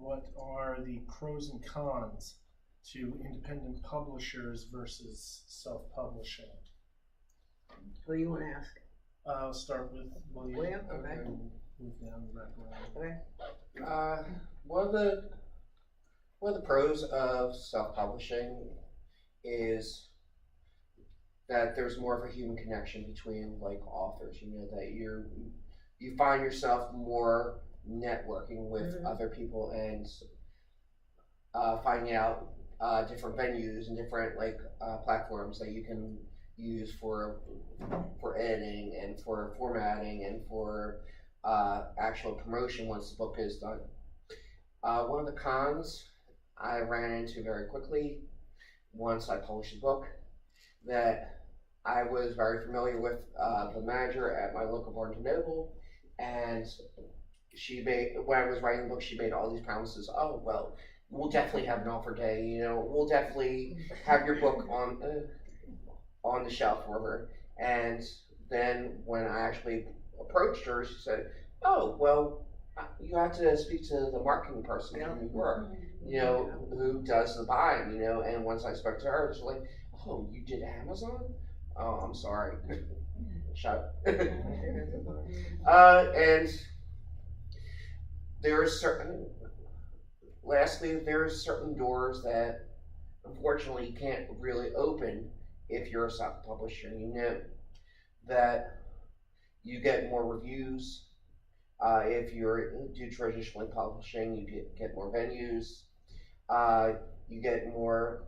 what are the pros and cons to independent publishers versus self-publishing? Who do you want to ask? I'll start with William. William, okay. And move down the background. Okay. One of the pros of self-publishing is that there's more of a human connection between like authors. You know that you find yourself more networking with other people and finding out different venues and different like platforms that you can use for editing and for formatting and for actual promotion once the book is done. One of the cons I ran into very quickly once I published the book, that I was very familiar with the manager at my local Barnes & Noble, and she made, when I was writing the book, she made all these promises. Oh, well, we'll definitely have an offer day, you know, we'll definitely have your book on the shelf for her. And then when I actually approached her, she said, oh, well, you have to speak to the marketing person in New York, you know, who does the buying, you know. And once I spoke to her, she's like, oh, you did Amazon? Oh, I'm sorry. Shut up. And there are certain doors that unfortunately you can't really open if you're a self-publisher. You know that you get more reviews. If you do traditionally publishing, you get more venues. You get more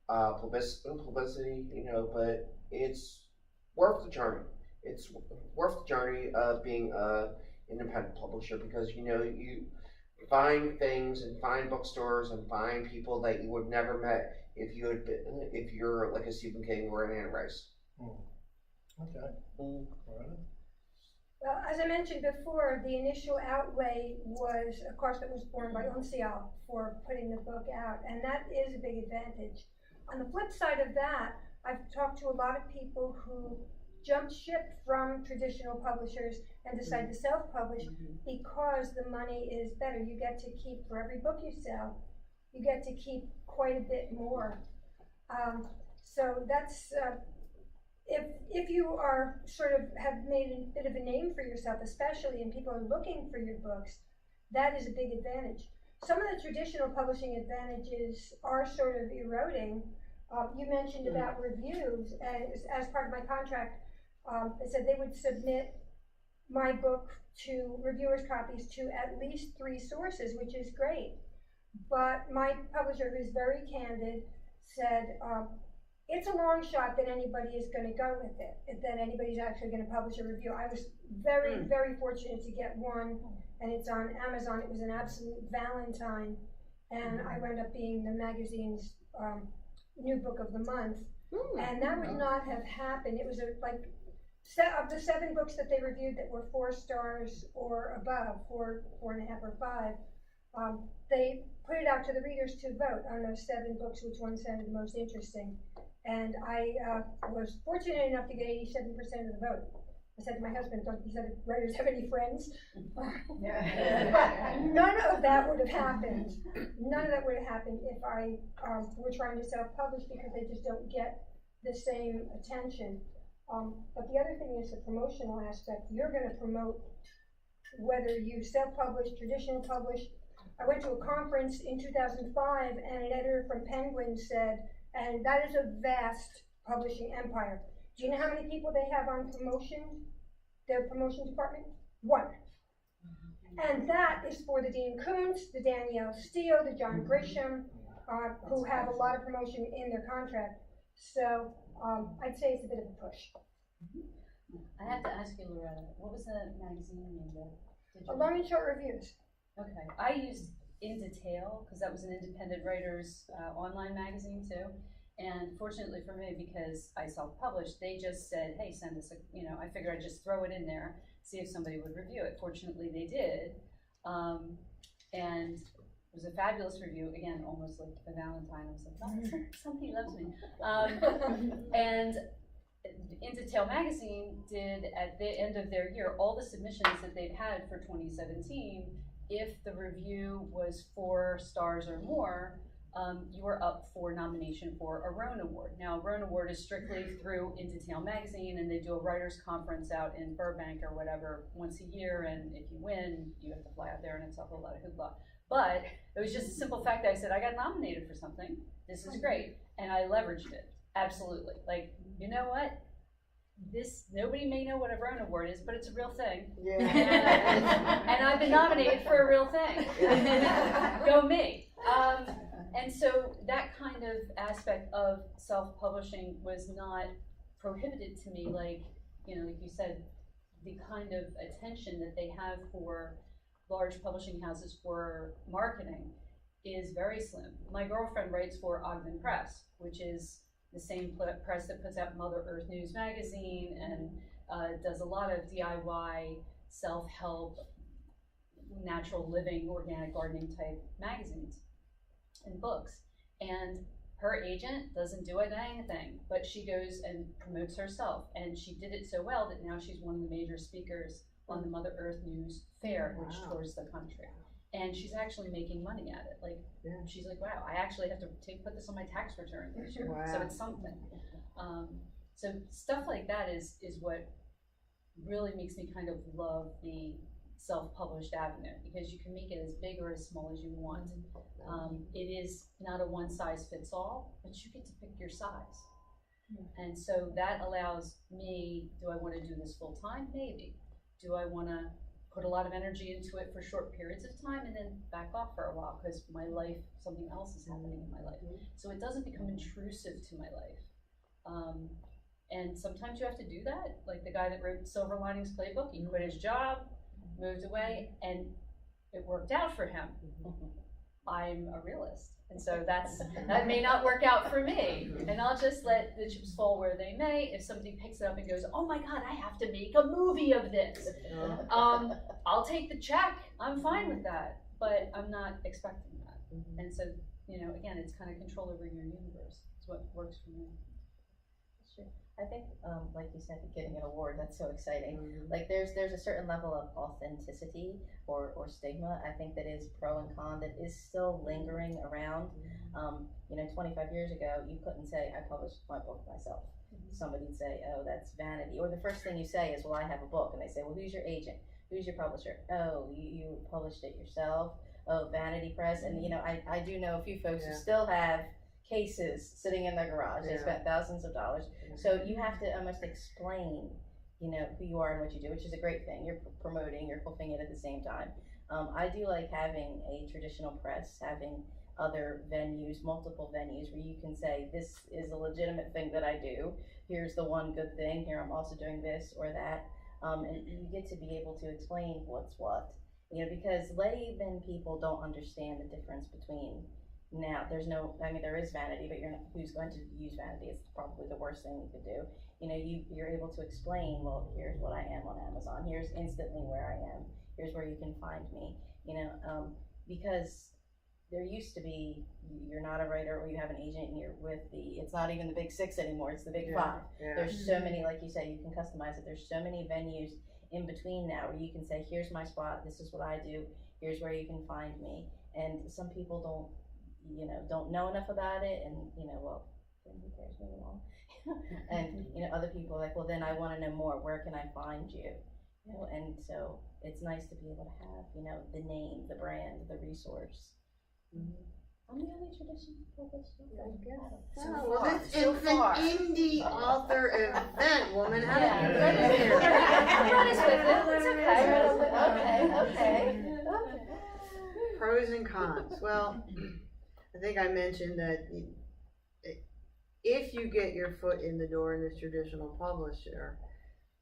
publicity, you know, but it's worth the journey. It's worth the journey of being an independent publisher, because you know you find things and find bookstores and find people that you would never met if you're like a Stephen King or an Anne Rice. Okay. Loretta? Well, as I mentioned before, the initial outlay was a cost that was borne by UNCIAL for putting the book out, and that is a big advantage. On the flip side of that, I've talked to a lot of people who jumped ship from traditional publishers and decided to self-publish because the money is better. You get to keep, for every book you sell, you get to keep quite a bit more. So that's, if you are sort of have made a bit of a name for yourself, especially, and people are looking for your books, that is a big advantage. Some of the traditional publishing advantages are sort of eroding. You mentioned about reviews, and as part of my contract, they said they would submit my book to reviewers' copies to at least 3 sources, which is great. But my publisher, who's very candid, said it's a long shot that anybody is going to go with it, that anybody's actually going to publish a review. I was very, very fortunate to get one, and it's on Amazon. It was an absolute Valentine, and I wound up being the magazine's new book of the month. And that would not have happened. It was of the 7 books that they reviewed that were 4 stars or above, 4.5 or 5, they put it out to the readers to vote on those 7 books, which one sounded the most interesting. And I was fortunate enough to get 87% of the vote. I said to my husband, don't these other writers have any friends? But none of that would have happened. None of that would have happened if I were trying to self-publish, because they just don't get the same attention. But the other thing is the promotional aspect. You're going to promote whether you self-publish, traditional publish. I went to a conference in 2005, and an editor from Penguin said, and that is a vast publishing empire. Do you know how many people they have on promotion, their promotion department? 1. And that is for the Dean Koontz, the Danielle Steele, the John Grisham, who have a lot of promotion in their contract. So I'd say it's a bit of a push. I have to ask you, Loretta, what was the magazine name there? Long and Short Reviews. Okay, I used In Detail because that was an independent writers online magazine too. And fortunately for me, because I self-published, they just said, hey, send us I figured I'd just throw it in there, see if somebody would review it. Fortunately, they did. And it was a fabulous review, again, almost like a Valentine. I was like, oh, somebody loves me. And In Detail magazine did, at the end of their year, all the submissions that they've had for 2017, if the review was 4 stars or more, you were up for nomination for a Roan Award. Now, a Roan Award is strictly through Into magazine, and they do a writers' conference out in Burbank or whatever once a year, and if you win, you have to fly out there, and it's a whole lot of hoopla. But it was just a simple fact that I said, I got nominated for something, this is great, and I leveraged it, absolutely. Like, you know what? Nobody may know what a Roan Award is, but it's a real thing. Yeah. And I've been nominated for a real thing. Go me. And so that kind of aspect of self-publishing was not prohibited to me, like, like you said, the kind of attention that they have for large publishing houses for marketing is very slim. My girlfriend writes for Ogden Press, which is the same press that puts out Mother Earth News magazine and does a lot of DIY, self-help, natural living, organic gardening type magazines and books. And her agent doesn't do a dang thing, but she goes and promotes herself. And she did it so well that now she's one of the major speakers on the Mother Earth News Fair, which tours the country. And she's actually making money at it. Like, she's like, wow, I actually have to put this on my tax return this year. Wow. So it's something. So stuff like that is what really makes me kind of love the self-published avenue, because you can make it as big or as small as you want. It is not a one-size-fits-all, but you get to pick your size. And so that allows me, do I want to do this full-time? Maybe. Do I want to put a lot of energy into it for short periods of time and then back off for a while because my life, something else is happening in my life. So it doesn't become intrusive to my life. And sometimes you have to do that. Like the guy that wrote Silver Linings Playbook, he quit his job, moved away, and it worked out for him. I'm a realist, and so that may not work out for me. And I'll just let the chips fall where they may. If somebody picks it up and goes, oh my God, I have to make a movie of this, I'll take the check. I'm fine with that, but I'm not expecting that. And so, again, it's kind of control over your universe. It's what works for me. Sure. I think, like you said, getting an award, that's so exciting. Like there's a certain level of authenticity or stigma, I think, that is pro and con, that is still lingering around. 25 years ago, you couldn't say, I published my book myself. Somebody'd say, oh, that's vanity. Or the first thing you say is, well, I have a book. And they say, well, who's your agent? Who's your publisher? Oh, you published it yourself? Oh, Vanity Press. And, I do know a few folks who still have cases sitting in their garage. They spent thousands of dollars. So you have to almost explain, who you are and what you do, which is a great thing. You're promoting, you're flipping it at the same time. I do like having a traditional press, having other venues, multiple venues, where you can say, this is a legitimate thing that I do. Here's the one good thing. Here, I'm also doing this or that. And you get to be able to explain what's what. Because layman people don't understand the difference between. Now, there is vanity, but who's going to use vanity? It's probably the worst thing you could do. You're able to explain, well, here's what I am on Amazon. Here's instantly where I am. Here's where you can find me. Because there used to be, you're not a writer or you have an agent and you're with it's not even the big 6 anymore, it's the big 5. There's so many, like you say, you can customize it. There's so many venues in between now where you can say, here's my spot, this is what I do, here's where you can find me. And some people don't know enough about it, and well, then who cares, move along. And other people are like, well, then I want to know more. Where can I find you? And so it's nice to be able to have the name, the brand, the resource. How many other traditions published? It's an indie author event, woman. How did you get here? It's okay. Pros and cons. Well, I think I mentioned that if you get your foot in the door in this traditional publisher,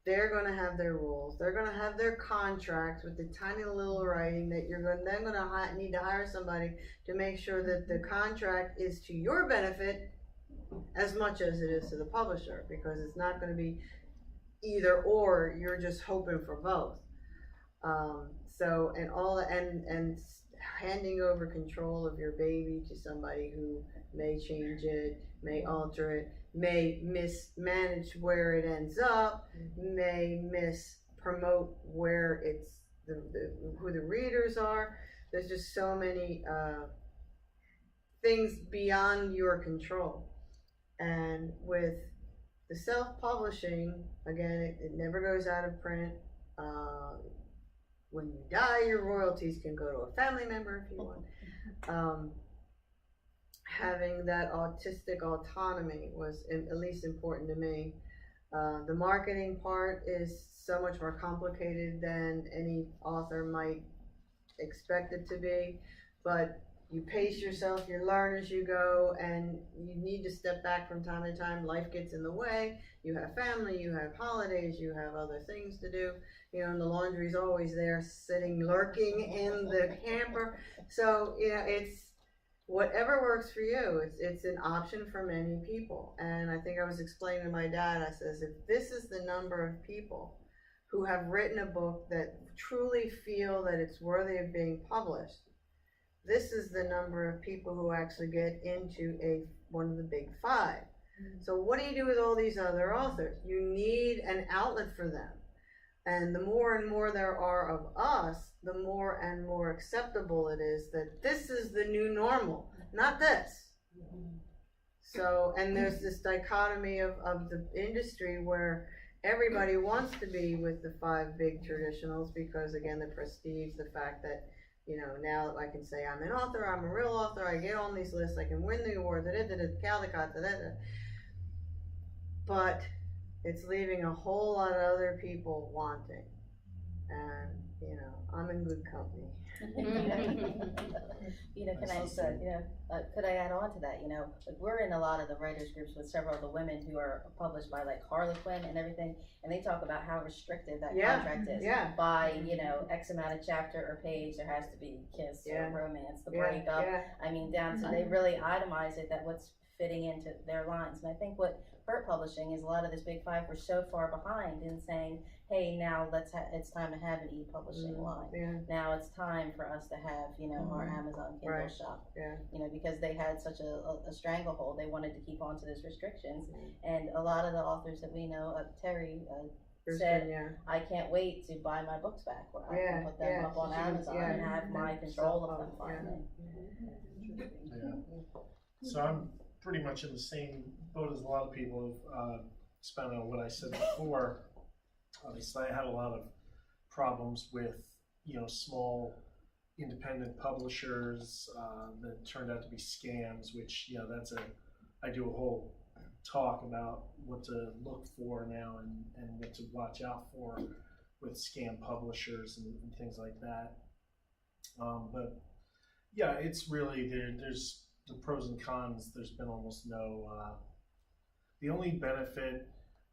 they're going to have their rules. They're going to have their contracts with the tiny little writing that you're going to need to hire somebody to make sure that the contract is to your benefit as much as it is to the publisher, because it's not going to be either or. You're just hoping for both. And handing over control of your baby to somebody who may change it, may alter it, may mismanage where it ends up, may mispromote where it's who the readers are. There's just so many things beyond your control. And with the self-publishing, again, it never goes out of print. When you die, your royalties can go to a family member if you want. Having that autistic autonomy was at least important to me. The marketing part is so much more complicated than any author might expect it to be, but you pace yourself, you learn as you go, and you need to step back from time to time. Life gets in the way. You have family, you have holidays, you have other things to do. You know, and the laundry's always there, sitting, lurking in the hamper. So, you know, it's whatever works for you. It's an option for many people. And I think I was explaining to my dad, I says, if this is the number of people who have written a book that truly feel that it's worthy of being published, this is the number of people who actually get into one of the big five. So what do you do with all these other authors? You need an outlet for them. And the more and more there are of us, the more and more acceptable it is that this is the new normal, not this. So, and there's this dichotomy of the industry where everybody wants to be with the five big traditionals because, again, the prestige, the fact that, you know, now I can say I'm an author, I'm a real author, I get on these lists, I can win the award, but it's leaving a whole lot of other people wanting. And, you know, I'm in good company. You know, could I add on to that? You know, like we're in a lot of the writers groups with several of the women who are published by like Harlequin and everything, and they talk about how restrictive that contract is. By, you know, X amount of chapter or page, there has to be kiss or romance, the breakup. I mean, down to they really itemize it, that what's fitting into their lines. And I think what hurt publishing is a lot of this big five were so far behind in saying, hey, now it's time to have an e-publishing line. Now it's time for us to have, you know, our Amazon Kindle shop. You know, because they had such a stranglehold, they wanted to keep on to those restrictions. And a lot of the authors that we know, Terry said, I can't wait to buy my books back, where I can put them up on Amazon and have my control of them finally. So I'm pretty much in the same boat as a lot of people who've expanded on what I said before. Obviously, I had a lot of problems with, you know, small independent publishers that turned out to be scams, which, you know, I do a whole talk about what to look for now and what to watch out for with scam publishers and things like that. But yeah, it's really, there's the pros and cons. There's been almost no, the only benefit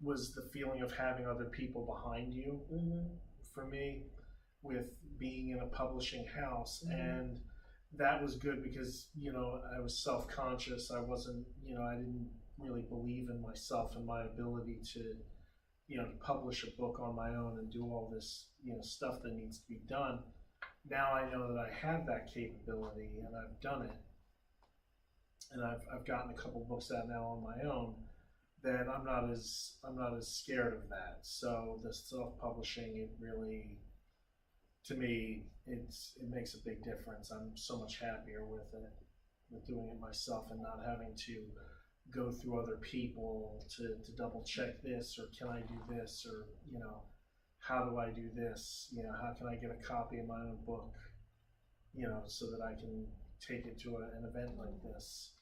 was the feeling of having other people behind you. For me, with being in a publishing house, and that was good because, you know, I was self-conscious. I wasn't, you know, I didn't really believe in myself and my ability to, you know, to publish a book on my own and do all this, you know, stuff that needs to be done. Now I know that I have that capability and I've done it, and I've gotten a couple books out now on my own. Then I'm not as scared of that. So the self-publishing, it really, to me, it makes a big difference. I'm so much happier with it, with doing it myself and not having to go through other people to double check this, or can I do this, or, you know, how do I do this? You know, how can I get a copy of my own book, you know, so that I can take it to an event like this.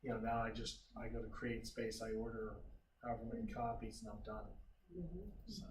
You know, now I go to Create Space, I order however many copies, and I'm done. So.